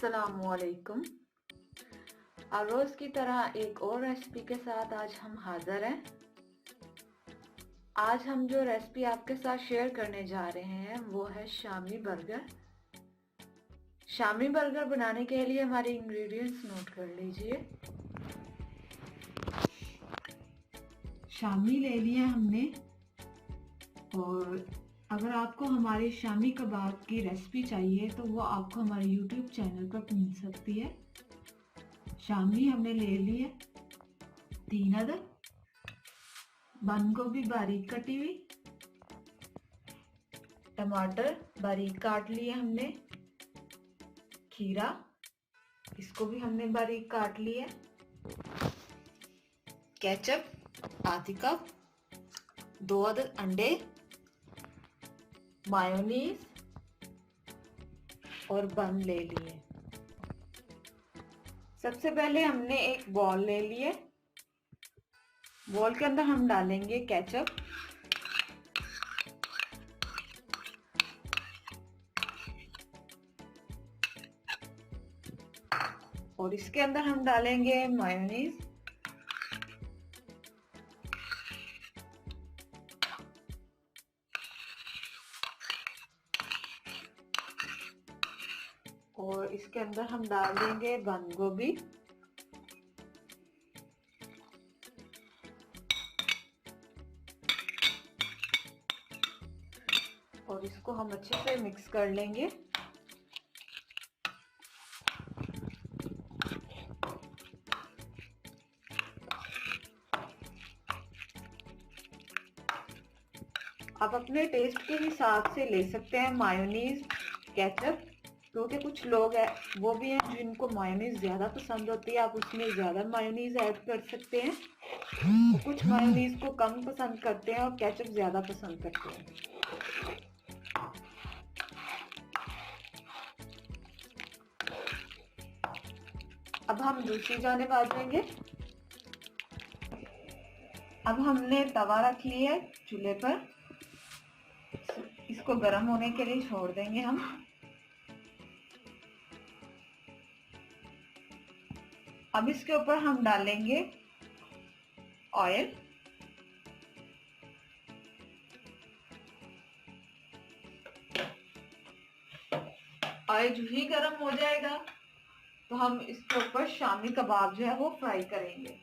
अस्सलामुअलैकुम। और रोज की तरह एक और रेसिपी के साथ आज हम हाजिर हैं। आज हम जो रेसिपी आपके साथ शेयर करने जा रहे हैं वो है शामी बर्गर। शामी बर्गर बनाने के लिए हमारे इंग्रेडिएंट्स नोट कर लीजिए। शामी ले लिया हमने, और अगर आपको हमारी शामी कबाब की रेसिपी चाहिए तो वो आपको हमारे YouTube चैनल पर मिल सकती है। शामी हमने ले ली है 3 अदद, बंद गोभी बारीक कटी हुई, टमाटर बारीक काट लिए हमने, खीरा इसको भी हमने बारीक काट लिया, केचप आधी कप, 2 अदद अंडे, मायोनीज और बन ले लिए। सबसे पहले हमने एक बॉल ले लिए। बॉल के अंदर हम डालेंगे केचप, और इसके अंदर हम डालेंगे मायोनीज, और इसके अंदर हम डाल देंगे बंद गोभी, और इसको हम अच्छे से मिक्स कर लेंगे। आप अपने टेस्ट के हिसाब से ले सकते हैं मायोनीज, केचप, क्योंकि कुछ लोग हैं वो भी हैं जिनको मायोनीज ज्यादा पसंद होती है, आप उसमें ज्यादा मायोनीज ऐड कर सकते हैं। तो कुछ मायोनीज को कम पसंद करते हैं और केचप ज्यादा पसंद करते हैं। अब हम दूसरी जानिब आ जाएंगे। अब हमने तवा रख लिया है चूल्हे पर, इसको गर्म होने के लिए छोड़ देंगे हम। अब इसके ऊपर हम डालेंगे ऑयल। ऑयल जो ही गर्म हो जाएगा तो हम इसके ऊपर शामी कबाब जो है वो फ्राई करेंगे।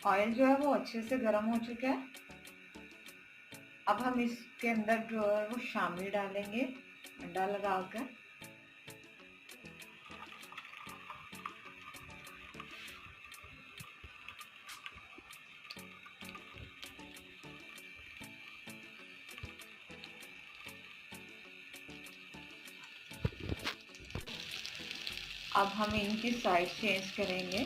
ऑयल जो है वो अच्छे से गर्म हो चुका है। अब हम इसके अंदर जो है वो शामी डालेंगे अंडा लगाकर। अब हम इनकी साइड चेंज करेंगे।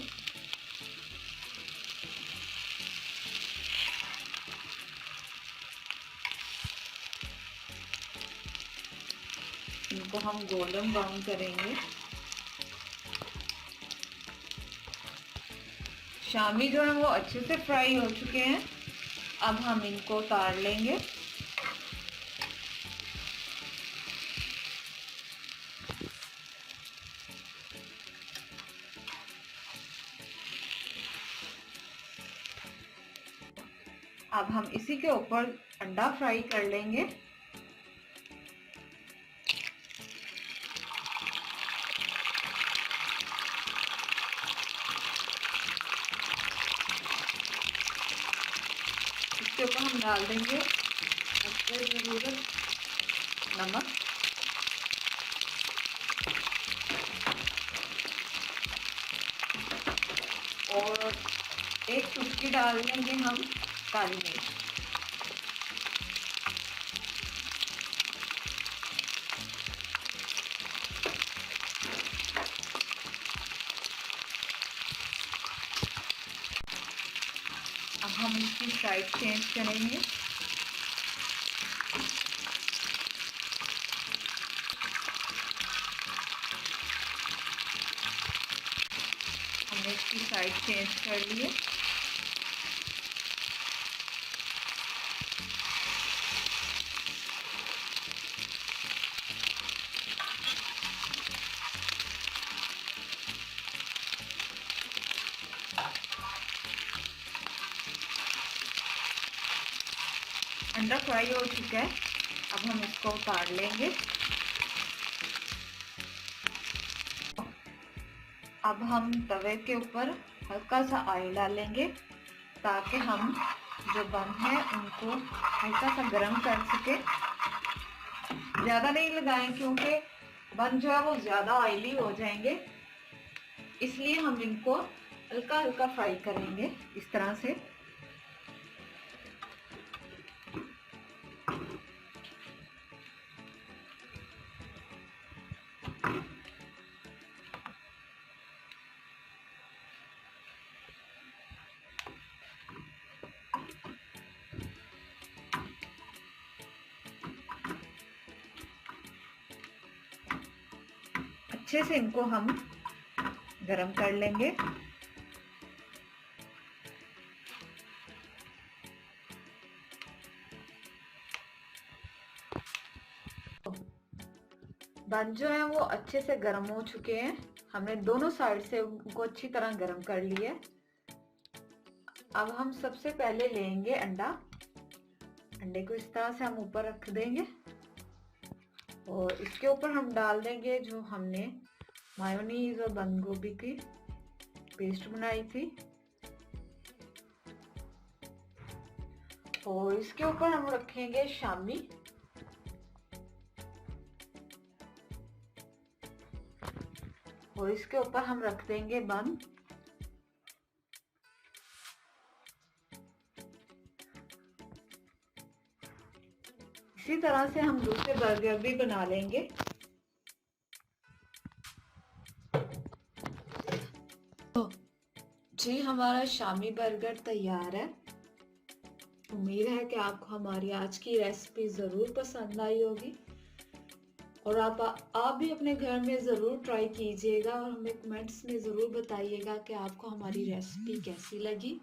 इनको हम गोल्डन ब्राउन करेंगे। शामी जो है वो अच्छे से फ्राई हो चुके हैं। अब हम इनको उतार लेंगे। अब हम इसी के ऊपर अंडा फ्राई कर लेंगे। इसके ऊपर हम डाल देंगे ज़रूरत नमक, और एक चुटकी डाल देंगे हम काली मिर्च। अब हम इसकी साइड चेंज करेंगे। हमने इसकी साइड चेंज कर ली है। अंडा फ्राई हो चुका है, अब हम इसको उतार लेंगे। अब हम तवे के ऊपर हल्का सा ऑयल डालेंगे ताकि हम जो बन है उनको हल्का सा गर्म कर सके। ज़्यादा नहीं लगाएं क्योंकि बन जो है वो ज़्यादा ऑयली हो जाएंगे, इसलिए हम इनको हल्का हल्का फ्राई करेंगे इस तरह से। अच्छे से इनको हम गरम कर लेंगे। बन जो है वो अच्छे से गर्म हो चुके हैं, हमने दोनों साइड से उनको अच्छी तरह गर्म कर लिया। अब हम सबसे पहले लेंगे अंडा। अंडे को इस तरह से हम ऊपर रख देंगे और इसके ऊपर हम डाल देंगे जो हमने मायोनीज और बंद गोभी की पेस्ट बनाई थी, और इसके ऊपर हम रखेंगे शामी। और इसके ऊपर हम रख देंगे बन। इसी तरह से हम दूसरे बर्गर भी बना लेंगे। तो जी हमारा शामी बर्गर तैयार है। उम्मीद है कि आपको हमारी आज की रेसिपी ज़रूर पसंद आई होगी, और आप भी अपने घर में ज़रूर ट्राई कीजिएगा और हमें कमेंट्स में ज़रूर बताइएगा कि आपको हमारी रेसिपी कैसी लगी।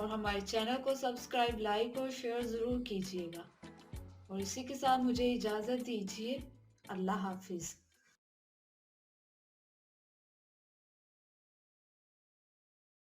और हमारे चैनल को सब्सक्राइब, लाइक और शेयर ज़रूर कीजिएगा। और इसी के साथ मुझे इजाज़त दीजिए। अल्लाह हाफिज़।